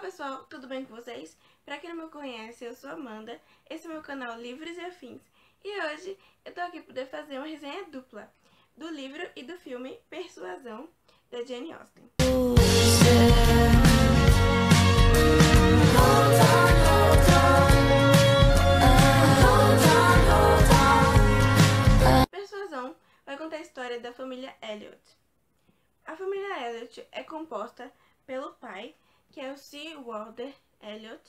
pessoal, tudo bem com vocês? Pra quem não me conhece, eu sou a Amanda, esse é o meu canal Livros e Afins, e hoje eu tô aqui pra poder fazer uma resenha dupla do livro e do filme Persuasão, da Jane Austen. Persuasão vai contar a história da família Elliot. A família Elliot é composta pelo pai, que é o Sir Walter Elliot,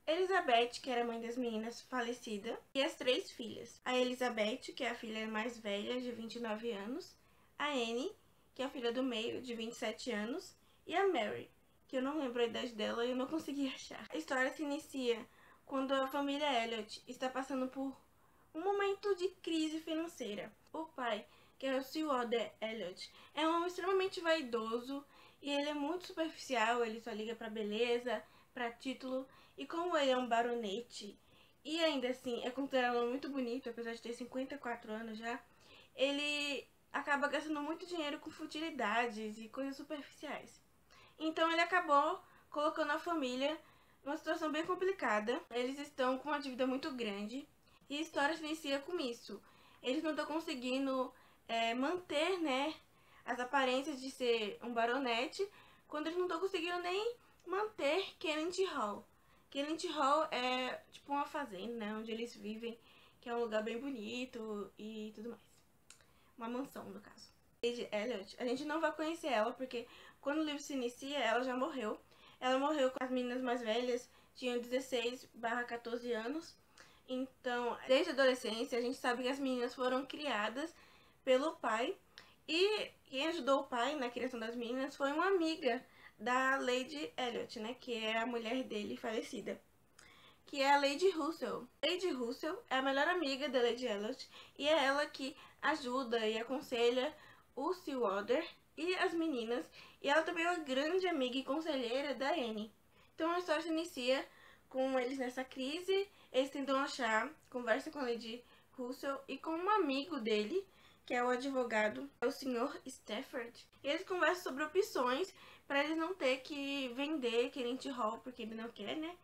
Elizabeth, que era a mãe das meninas, falecida, e as três filhas. A Elizabeth, que é a filha mais velha, de 29 anos, a Anne, que é a filha do meio, de 27 anos, e a Mary, que eu não lembro a idade dela e eu não consegui achar. A história se inicia quando a família Elliot está passando por um momento de crise financeira. O pai, que é o Sir Walter Elliot, é um homem extremamente vaidoso e ele é muito superficial, ele só liga pra beleza, pra título, e como ele é um baronete e ainda assim é considerado muito bonito, apesar de ter 54 anos já, ele acaba gastando muito dinheiro com futilidades e coisas superficiais. Então ele acabou colocando a família numa situação bem complicada. Eles estão com uma dívida muito grande e a história se inicia com isso. Eles não estão conseguindo manter, né, as aparências de ser um baronete, quando eles não estão conseguindo nem manter Kennedy Hall. Kennedy Hall é tipo uma fazenda, né, onde eles vivem, que é um lugar bem bonito e tudo mais. Uma mansão, no caso. Lady Elliot, a gente não vai conhecer ela, porque quando o livro se inicia, ela já morreu. Ela morreu com as meninas mais velhas, tinham 16/14 anos. Então, desde a adolescência, a gente sabe que as meninas foram criadas pelo pai. E quem ajudou o pai na criação das meninas foi uma amiga da Lady Elliot, né? Que é a mulher dele falecida, que é a Lady Russell. Lady Russell é a melhor amiga da Lady Elliot e é ela que ajuda e aconselha o Sir Walter e as meninas. E ela também é uma grande amiga e conselheira da Anne. Então a história se inicia com eles nessa crise. Eles tentam achar, conversa com a Lady Russell e com um amigo dele, que é o advogado, o Sr. Stafford. E eles conversam sobre opções para eles não ter que vender Kennedy Hall, porque ele não quer, né?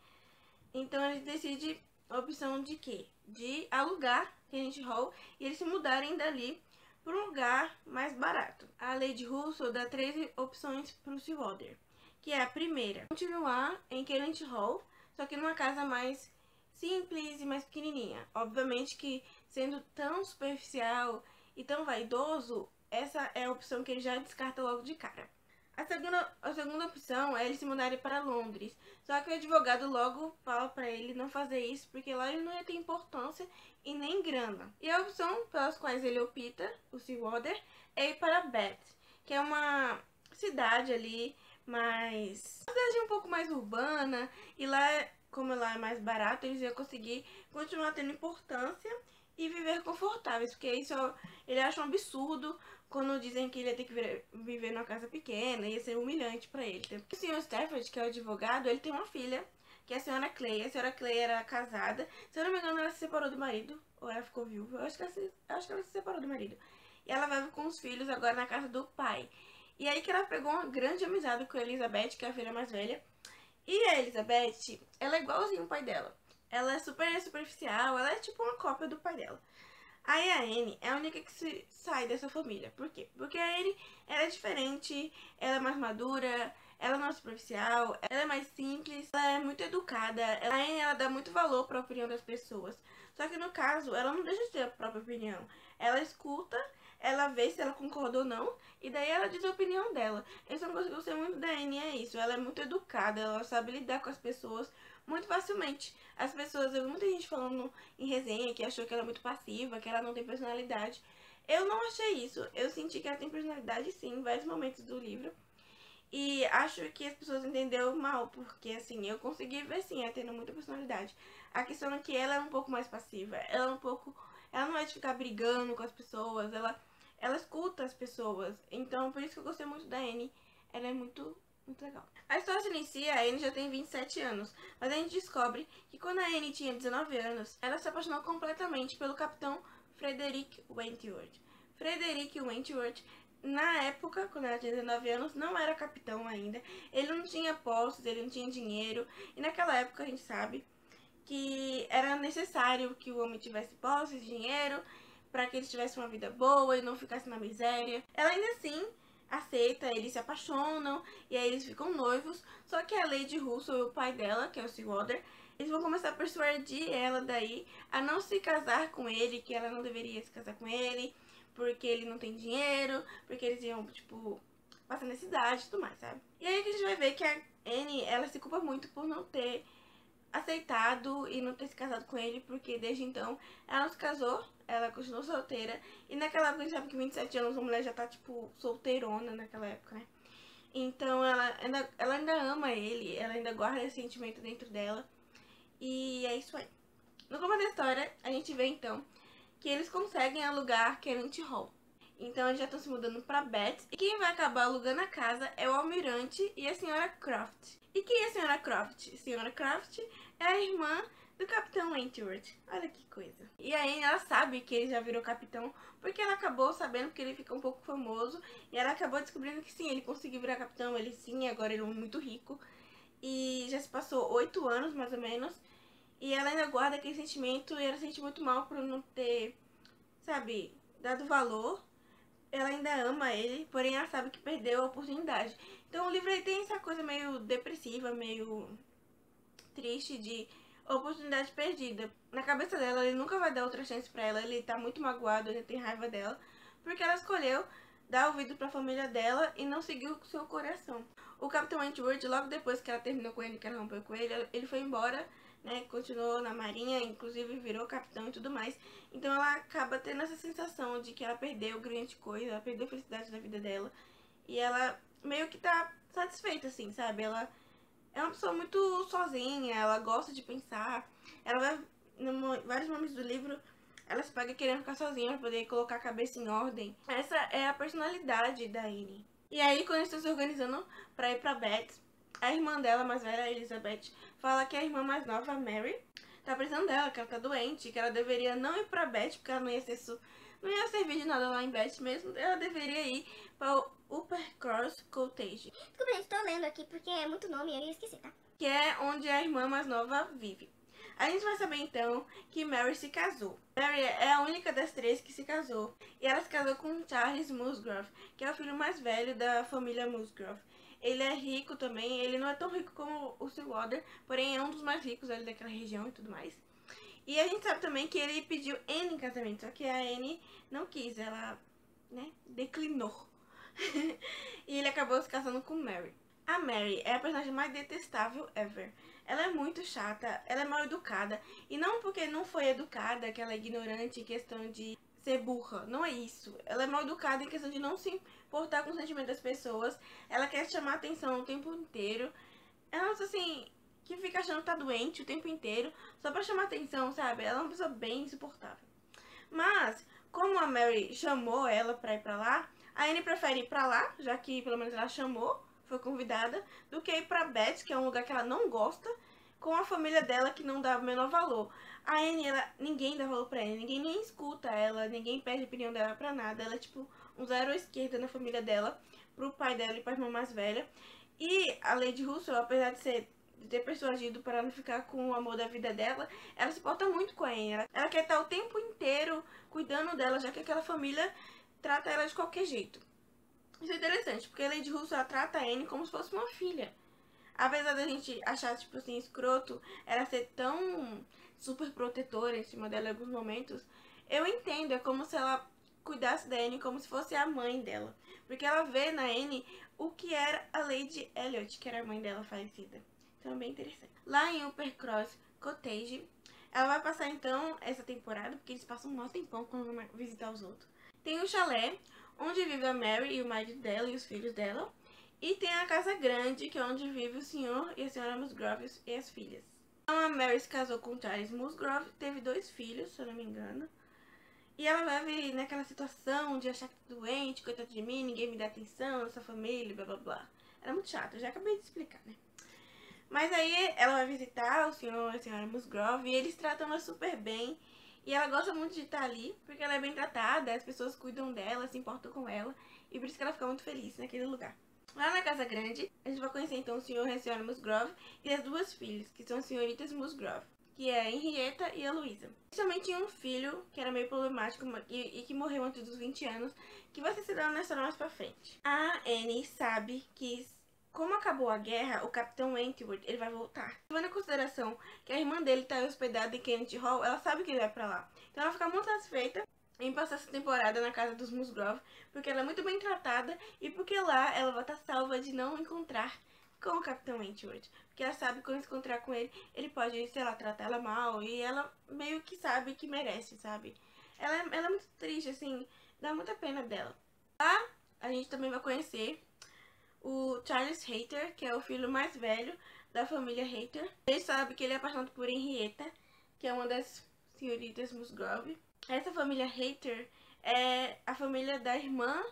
Então eles decidem a opção de quê? De alugar Kennedy Hall e eles se mudarem dali para um lugar mais barato. A Lady Russell dá 3 opções para o Sir Walter, que é a primeira, continuar em Kennedy Hall, só que numa casa mais simples e mais pequenininha. Obviamente que sendo tão superficial e tão vaidoso, essa é a opção que ele já descarta logo de cara. A segunda opção é ele se mudarem para Londres, só que o advogado logo fala para ele não fazer isso, porque lá ele não ia ter importância e nem grana. E a opção pelas quais ele opta, o Sir Walter, é ir para Bath, que é uma cidade ali mais... uma cidade um pouco mais urbana, e lá, como lá é mais barato, eles iam conseguir continuar tendo importância e viver confortáveis, porque isso ele acha um absurdo quando dizem que ele ia ter que viver numa casa pequena, ia ser humilhante pra ele. O Sr. Stafford, que é o advogado, ele tem uma filha, que é a senhora Clay. A senhora Clay era casada, se eu não me engano ela se separou do marido, ou ela ficou viúva, eu acho que ela se separou do marido. E ela vive com os filhos agora na casa do pai. E aí que ela pegou uma grande amizade com a Elizabeth, que é a filha mais velha. E a Elizabeth, ela é igualzinha o pai dela. Ela é super superficial, ela é tipo uma cópia do pai dela. Aí a Anne é a única que se sai dessa família. Por quê? Porque a Anne, ela é diferente, ela é mais madura, ela não é superficial, ela é mais simples, ela é muito educada. A Anne, ela dá muito valor para a opinião das pessoas. Só que no caso, ela não deixa de ter a própria opinião. Ela escuta, ela vê se ela concorda ou não, e daí ela diz a opinião dela. Essa é uma coisa que eu gostei muito da Anne, é isso. Ela é muito educada, ela sabe lidar com as pessoas muito facilmente. As pessoas, eu vi muita gente falando em resenha que achou que ela é muito passiva, que ela não tem personalidade. Eu não achei isso. Eu senti que ela tem personalidade sim, em vários momentos do livro. E acho que as pessoas entenderam mal, porque assim, eu consegui ver sim, ela tendo muita personalidade. A questão é que ela é um pouco mais passiva. Ela é um pouco... ela não é de ficar brigando com as pessoas, ela escuta as pessoas. Então, por isso que eu gostei muito da Anne. Ela é muito legal. A história se inicia, a Anne já tem 27 anos, mas a gente descobre que quando a Anne tinha 19 anos, ela se apaixonou completamente pelo capitão Frederick Wentworth. Frederick Wentworth na época, quando ela tinha 19 anos, não era capitão ainda. Ele não tinha posses, ele não tinha dinheiro. E naquela época a gente sabe que era necessário que o homem tivesse posses, dinheiro, para que ele tivesse uma vida boa e não ficasse na miséria. Ela ainda assim aceita, eles se apaixonam e aí eles ficam noivos. Só que a Lady Russell e o pai dela, que é o Seawater, eles vão começar a persuadir ela daí a não se casar com ele, que ela não deveria se casar com ele, porque ele não tem dinheiro, porque eles iam, tipo, passar necessidade e tudo mais, sabe? E aí que a gente vai ver que a Anne, ela se culpa muito por não ter aceitado e não ter se casado com ele, porque desde então ela não se casou, ela continuou solteira, e naquela época a gente sabe que 27 anos a mulher já tá, tipo, solteirona naquela época, né? Então ela ainda ama ele, ela ainda guarda esse sentimento dentro dela, e é isso aí. No começo da história, a gente vê então que eles conseguem alugar Kenneth Hall. Então eles já estão se mudando pra Beth. E quem vai acabar alugando a casa é o Almirante e a Senhora Croft. E quem é a Senhora Croft? A Senhora Croft é a irmã do Capitão Wentworth. Olha que coisa. E a Anne, ela sabe que ele já virou capitão, porque ela acabou sabendo que ele fica um pouco famoso. E ela acabou descobrindo que sim, ele conseguiu virar capitão. Ele sim, agora ele é muito rico. E já se passou 8 anos, mais ou menos. E ela ainda guarda aquele sentimento e ela se sente muito mal por não ter, sabe, dado valor. Ela ainda ama ele, porém ela sabe que perdeu a oportunidade. Então o livro aí tem essa coisa meio depressiva, meio triste de oportunidade perdida. Na cabeça dela, ele nunca vai dar outra chance pra ela, ele tá muito magoado, ele tem raiva dela, porque ela escolheu dar ouvido pra família dela e não seguiu o seu coração. O Capitão Wentworth, logo depois que ela terminou com ele, que ela rompeu com ele foi embora, né, continuou na marinha, inclusive virou capitão e tudo mais. Então ela acaba tendo essa sensação de que ela perdeu grande coisa, ela perdeu a felicidade da vida dela. E ela meio que tá satisfeita, assim, sabe? Ela é uma pessoa muito sozinha, ela gosta de pensar. Ela vai, em vários momentos do livro, ela se pega querendo ficar sozinha pra poder colocar a cabeça em ordem. Essa é a personalidade da Anne. E aí, quando eles estão se organizando pra ir pra Beth, a irmã dela, mais velha, a Elizabeth, fala que a irmã mais nova, a Mary, tá precisando dela, que ela tá doente, que ela deveria não ir pra Beth, porque ela não ia não ia servir de nada lá em Beth mesmo. Ela deveria ir para o Uppercross Cottage. Desculpa, gente, tô lendo aqui porque é muito nome e eu ia esquecer, tá? Que é onde a irmã mais nova vive. A gente vai saber então que Mary se casou. Mary é a única das três que se casou. E ela se casou com Charles Musgrove, que é o filho mais velho da família Musgrove. Ele é rico também, ele não é tão rico como o Seawater, porém é um dos mais ricos ali daquela região e tudo mais. E a gente sabe também que ele pediu Anne em casamento, só que a Anne não quis, ela, né, declinou. E ele acabou se casando com Mary. A Mary é a personagem mais detestável ever. Ela é muito chata, ela é mal educada. E não porque não foi educada, que ela é ignorante em questão de ser burra. Não é isso. Ela é mal educada em questão de não se importar com o sentimento das pessoas. Ela quer chamar atenção o tempo inteiro. Ela, assim, que fica achando que tá doente o tempo inteiro, só pra chamar atenção, sabe? Ela é uma pessoa bem insuportável. Mas, como a Mary chamou ela pra ir pra lá, a Anne prefere ir pra lá, já que pelo menos ela chamou, foi convidada, do que ir pra Beth, que é um lugar que ela não gosta, com a família dela que não dá o menor valor. A Anne, ninguém dá valor pra ela, ninguém nem escuta ela, ninguém pede a opinião dela pra nada. Ela é tipo um zero à esquerda na família dela, pro pai dela e pra irmã mais velha. E a Lady Russell, apesar de ter persuadido para não ficar com o amor da vida dela, ela se porta muito com a Anne. Ela quer estar o tempo inteiro cuidando dela, já que aquela família trata ela de qualquer jeito. Isso é interessante, porque a Lady Russell ela trata a Anne como se fosse uma filha. Apesar da gente achar, tipo assim, escroto ela ser tão super protetora em cima dela em alguns momentos, eu entendo, é como se ela cuidasse da Anne como se fosse a mãe dela. Porque ela vê na Anne o que era a Lady Elliot, que era a mãe dela falecida. Então é bem interessante. Lá em Uppercross Cottage, ela vai passar então essa temporada, porque eles passam um maior tempão quando vão visitar os outros. Tem um chalé, onde vive a Mary e o marido dela e os filhos dela. E tem a casa grande, que é onde vive o senhor e a senhora Musgrove e as filhas. Então a Mary se casou com Charles Musgrove, teve 2 filhos, se eu não me engano. E ela vive naquela situação de achar que tá doente, coitado de mim, ninguém me dá atenção, nossa família, blá blá blá. Era muito chato, eu já acabei de explicar, né? Mas aí ela vai visitar o senhor e a senhora Musgrove e eles tratam ela super bem. E ela gosta muito de estar ali, porque ela é bem tratada, as pessoas cuidam dela, se importam com ela. e por isso que ela fica muito feliz naquele lugar. Lá na Casa Grande, a gente vai conhecer então o Sr. e a Sra. Musgrove e as duas filhas, que são as senhoritas Musgrove, que é a Henrietta e a Louisa. Eles também tinham um filho que era meio problemático e que morreu antes dos 20 anos, que vai ser citado na história mais pra frente. A Annie sabe que, como acabou a guerra, o Capitão Wentworth ele vai voltar. Levando em consideração que a irmã dele está hospedada em Kennedy Hall, ela sabe que ele vai pra lá. Então ela fica muito satisfeita em passar essa temporada na casa dos Musgrove, porque ela é muito bem tratada e porque lá ela vai estar salva de não encontrar com o Capitão Wentworth. Porque ela sabe que quando se encontrar com ele, ele pode, sei lá, tratar ela mal e ela meio que sabe que merece, sabe? Ela é muito triste, assim, dá muita pena dela. Lá a gente também vai conhecer o Charles Hayter, que é o filho mais velho da família Hayter. Ele sabe que ele é apaixonado por Henrietta, que é uma das senhoritas Musgrove. Essa família Hayter é a família da irmã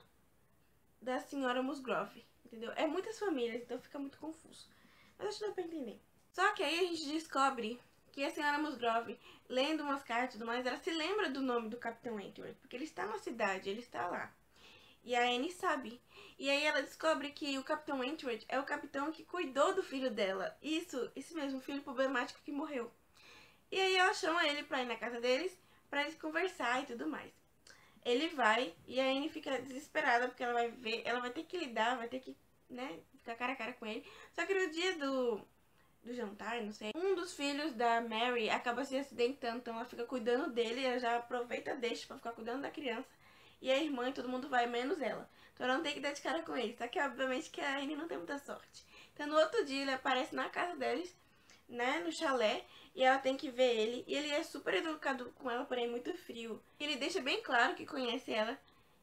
da senhora Musgrove, entendeu? É muitas famílias, então fica muito confuso. Mas acho que dá pra entender. Só que aí a gente descobre que a senhora Musgrove, lendo umas cartas e tudo mais, ela se lembra do nome do Capitão Wentworth, porque ele está na cidade, ele está lá. E a Annie sabe. E aí ela descobre que o Capitão Wentworth é o capitão que cuidou do filho dela. Isso, esse mesmo filho problemático que morreu. E aí ela chama ele pra ir na casa deles, pra eles conversar e tudo mais. Ele vai e a Annie fica desesperada porque ela vai ver, ela vai ter que lidar, vai ter que, né, ficar cara a cara com ele. Só que no dia do jantar, não sei, um dos filhos da Mary acaba se acidentando, então ela fica cuidando dele, ela já aproveita, deixa pra ficar cuidando da criança. E a irmã e todo mundo vai, menos ela. Então ela não tem que dar de cara com ele. Só que obviamente que a Annie não tem muita sorte. Então no outro dia ele aparece na casa deles, né, no chalé, e ela tem que ver ele. E ele é super educado com ela, porém muito frio. Ele deixa bem claro que conhece ela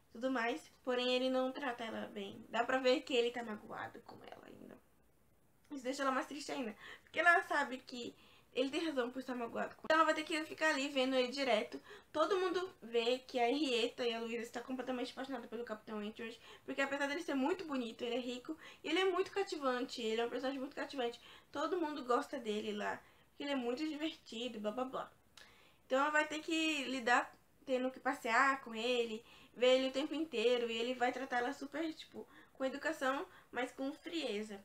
e tudo mais, porém ele não trata ela bem. Dá pra ver que ele tá magoado com ela ainda. Isso deixa ela mais triste ainda, porque ela sabe que ele tem razão por estar magoado com ela. Então ela vai ter que ficar ali vendo ele direto. Todo mundo vê que a Henrietta e a Louisa estão completamente apaixonadas pelo Capitão Wentworth, porque apesar dele ser muito bonito, ele é rico e ele é muito cativante. Ele é um personagem muito cativante. Todo mundo gosta dele lá, porque ele é muito divertido, blá blá blá. Então ela vai ter que lidar tendo que passear com ele, ver ele o tempo inteiro, e ele vai tratar ela super, tipo, com educação, mas com frieza.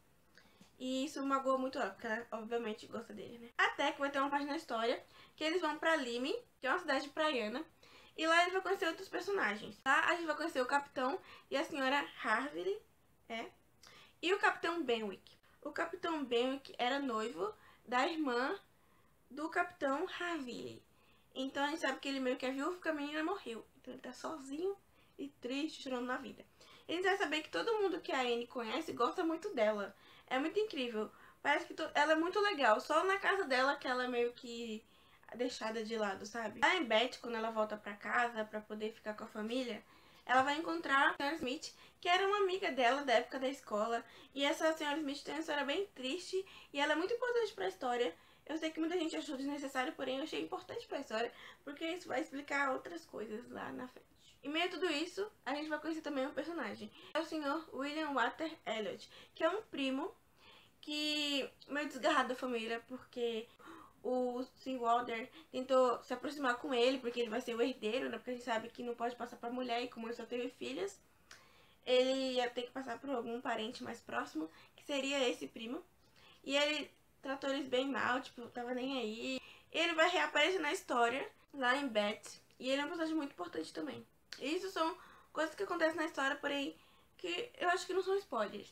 E isso magoa muito ela, porque ela obviamente gosta dele, né? Até que vai ter uma parte na história que eles vão pra Lyme, que é uma cidade praiana, e lá eles vão conhecer outros personagens. Lá a gente vai conhecer o capitão e a senhora Harville, e o capitão Benwick. O capitão Benwick era noivo da irmã do capitão Harville. Então a gente sabe que ele meio que é viúvo porque a menina morreu. Então ele tá sozinho e triste, chorando na vida. E a gente vai saber que todo mundo que a Annie conhece gosta muito dela. É muito incrível. Parece que ela é muito legal. Só na casa dela que ela é meio que deixada de lado, sabe? A Beth, quando ela volta pra casa pra poder ficar com a família, ela vai encontrar a senhora Smith, que era uma amiga dela da época da escola. E essa senhora Smith tem uma história bem triste e ela é muito importante pra história. Eu sei que muita gente achou desnecessário, porém eu achei importante pra história, porque isso vai explicar outras coisas lá na frente. Em meio a tudo isso, a gente vai conhecer também um personagem. É o Sr. William Walter Elliot, que é um primo que meio desgarrado da família, porque o Sr. Walter tentou se aproximar com ele, porque ele vai ser o herdeiro, né? Porque a gente sabe que não pode passar pra mulher, e como ele só teve filhas, ele ia ter que passar por algum parente mais próximo, que seria esse primo. E ele tratou eles bem mal, tipo, tava nem aí. Ele vai reaparecer na história, lá em Beth, e ele é um personagem muito importante também. Isso são coisas que acontecem na história, porém, que eu acho que não são spoilers.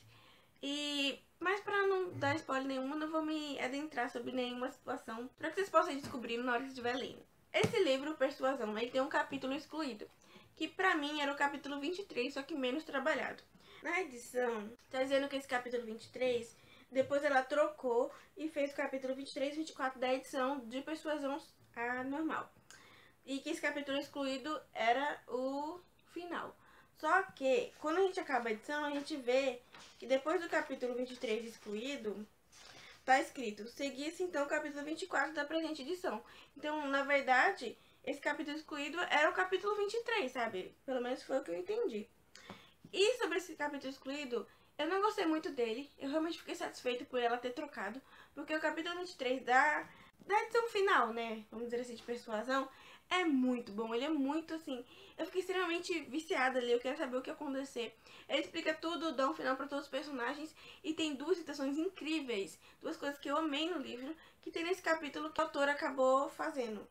Mas pra não dar spoiler nenhum, não vou me adentrar sobre nenhuma situação, pra que vocês possam ir descobrindo na hora que estiver lendo. Esse livro, Persuasão, ele tem um capítulo excluído, que pra mim era o capítulo 23, só que menos trabalhado. Na edição, tá dizendo que esse capítulo 23, depois ela trocou e fez o capítulo 23 e 24 da edição de Persuasão normal. E que esse capítulo excluído era o final. Só que, quando a gente acaba a edição, a gente vê que depois do capítulo 23 excluído, tá escrito: seguisse então o capítulo 24 da presente edição. Então, na verdade, esse capítulo excluído era o capítulo 23, sabe? Pelo menos foi o que eu entendi. E sobre esse capítulo excluído, eu não gostei muito dele. Eu realmente fiquei satisfeita por ela ter trocado, porque o capítulo 23 da edição final, né, vamos dizer assim, de Persuasão, é muito bom, ele é muito assim, eu fiquei extremamente viciada ali, eu quero saber o que ia acontecer. Ele explica tudo, dá um final pra todos os personagens e tem duas citações incríveis, duas coisas que eu amei no livro, que tem nesse capítulo que o autor acabou fazendo.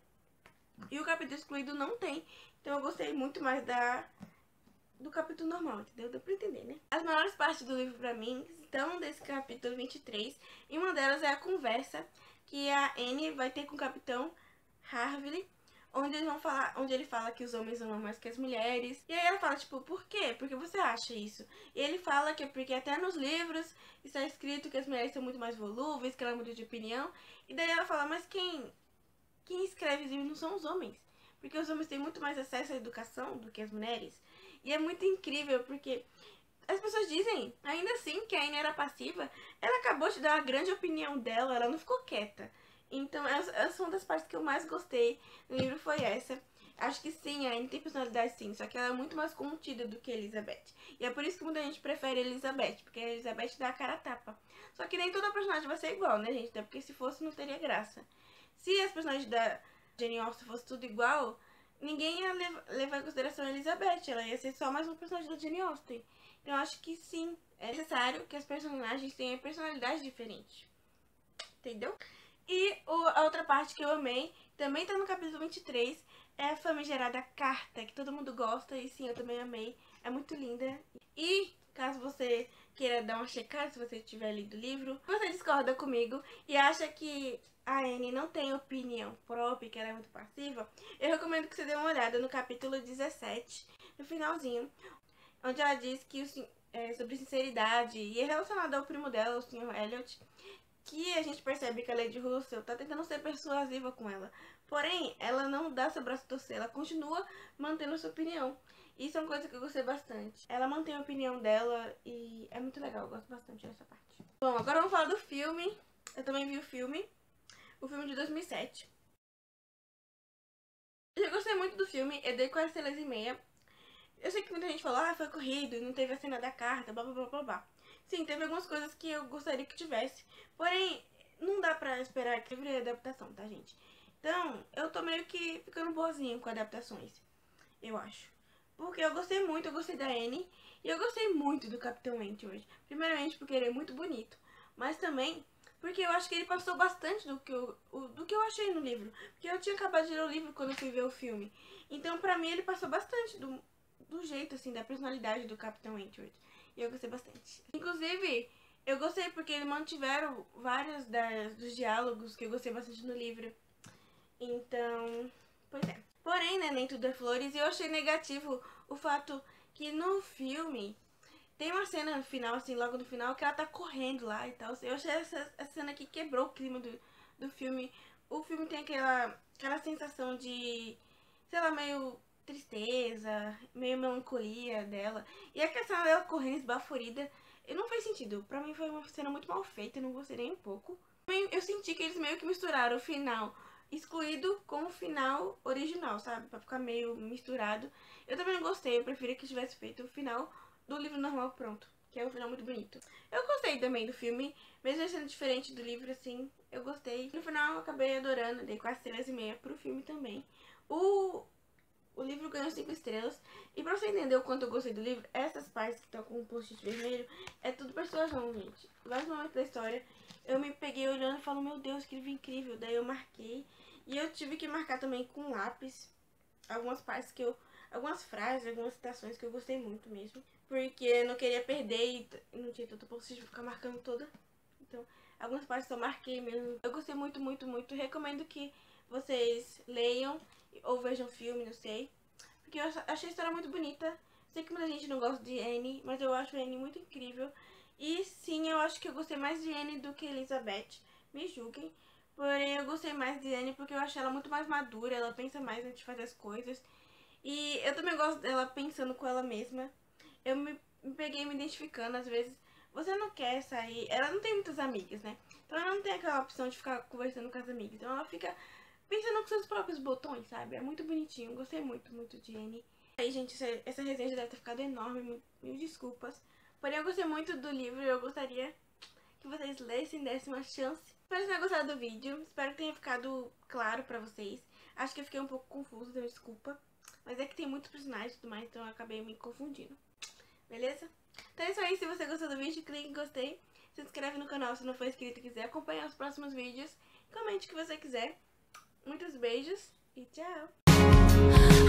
E o capítulo excluído não tem, então eu gostei muito mais do capítulo normal, entendeu? Deu pra entender, né? As maiores partes do livro pra mim estão desse capítulo 23, e uma delas é a conversa que a Anne vai ter com o Capitão Harville, onde ele fala que os homens amam mais que as mulheres. E aí ela fala, tipo, por quê? Por que você acha isso? E ele fala que é porque até nos livros está escrito que as mulheres são muito mais volúveis, que ela muda de opinião. E daí ela fala, mas quem escreve livros não são os homens, porque os homens têm muito mais acesso à educação do que as mulheres. E é muito incrível, porque as pessoas dizem, ainda assim, que a Anne era passiva. Ela acabou de dar a grande opinião dela, ela não ficou quieta. Então, essa é uma das partes que eu mais gostei no livro, foi essa. Acho que sim, a Anne tem personalidade sim, só que ela é muito mais contida do que a Elizabeth. E é por isso que muita gente prefere a Elizabeth, porque a Elizabeth dá a cara a tapa. Só que nem toda personagem vai ser igual, né, gente? Até porque se fosse, não teria graça. Se as personagens da Jane Austen fosse tudo igual, ninguém ia levar em consideração a Elizabeth. Ela ia ser só mais um personagem da Jane Austen. Então eu acho que sim, é necessário que as personagens tenham personalidades diferentes. Entendeu? E a outra parte que eu amei, também tá no capítulo 23, é a famigerada carta, que todo mundo gosta, e sim, eu também amei. É muito linda. E, caso você queira dar uma checada, se você tiver lido o livro, você discorda comigo e acha que a Anne não tem opinião própria, que ela é muito passiva, eu recomendo que você dê uma olhada no capítulo 17, no finalzinho, onde ela diz que sobre sinceridade, e é relacionado ao primo dela, o Sr. Elliot, que a gente percebe que a Lady Russell tá tentando ser persuasiva com ela. Porém, ela não dá seu braço a torcer, ela continua mantendo sua opinião. Isso é uma coisa que eu gostei bastante. Ela mantém a opinião dela e é muito legal, eu gosto bastante dessa parte. Bom, agora vamos falar do filme. Eu também vi o filme de 2007. Eu gostei muito do filme, eu dei 4 estrelas e meia. Eu sei que muita gente falou, foi corrido, não teve a cena da carta, blá blá blá blá blá. Sim, teve algumas coisas que eu gostaria que tivesse. Porém, não dá pra esperar que livre adaptação, tá, gente? Então, eu tô meio que ficando boazinha com adaptações, eu acho. Porque eu gostei da Anne. E eu gostei muito do Capitão Wentworth. Primeiramente porque ele é muito bonito. Mas também porque eu acho que ele passou bastante do que eu achei no livro. Porque eu tinha acabado de ler o livro quando eu fui ver o filme. Então, pra mim, ele passou bastante do jeito, assim, da personalidade do Capitão Wentworth. E eu gostei bastante. Inclusive, eu gostei porque eles mantiveram vários dos diálogos que eu gostei bastante no livro. Então, pois é. Porém, né, nem tudo é flores. E eu achei negativo o fato que no filme tem uma cena no final, assim, logo no final, que ela tá correndo lá e tal. Eu achei essa cena que quebrou o clima do filme. O filme tem aquela sensação de, sei lá, meio tristeza, meio melancolia dela. E a questão dela correndo esbaforida, não fez sentido. Pra mim foi uma cena muito mal feita, eu não gostei nem um pouco. Eu senti que eles meio que misturaram o final excluído com o final original, sabe? Pra ficar meio misturado. Eu também não gostei, eu preferia que tivesse feito o final do livro normal pronto, que é um final muito bonito. Eu gostei também do filme, mesmo sendo diferente do livro, assim, eu gostei. No final eu acabei adorando, dei 4 estrelas e meia pro filme também. O livro ganhou 5 estrelas. E pra você entender o quanto eu gostei do livro, essas partes que estão com um post-it vermelho, é tudo persuasão, gente. Em vários momentos da história, eu me peguei olhando e falo, meu Deus, que livro incrível. Daí eu marquei. E eu tive que marcar também com lápis algumas partes algumas frases, algumas citações que eu gostei muito mesmo. Porque eu não queria perder e não tinha tanto post-it pra ficar marcando toda. Então, algumas partes eu marquei mesmo. Eu gostei muito, muito, muito. Recomendo que vocês leiam ou vejam filme, não sei. Porque eu achei a história muito bonita. Sei que muita gente não gosta de Anne, mas eu acho a Anne muito incrível. E sim, eu acho que eu gostei mais de Anne do que Elizabeth. Me julguem. Porém, eu gostei mais de Anne porque eu achei ela muito mais madura. Ela pensa mais antes de fazer as coisas. E eu também gosto dela pensando com ela mesma. Eu me peguei me identificando, às vezes. Você não quer sair. Ela não tem muitas amigas, né? Então ela não tem aquela opção de ficar conversando com as amigas. Então ela fica pensando com seus próprios botões, sabe? É muito bonitinho. Gostei muito, muito de Anne. Aí, gente, essa resenha já deve ter ficado enorme. Mil desculpas. Porém, eu gostei muito do livro e eu gostaria que vocês lessem, dessem uma chance. Espero que tenham gostado do vídeo. Espero que tenha ficado claro pra vocês. Acho que eu fiquei um pouco confusa, então desculpa. Mas é que tem muitos personagens e tudo mais, então eu acabei me confundindo. Beleza? Então é isso aí. Se você gostou do vídeo, clique em gostei. Se inscreve no canal se não for inscrito e quiser acompanhar os próximos vídeos. Comente o que você quiser. Muitos beijos e tchau!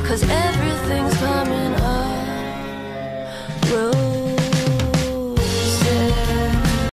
'Cause everything's coming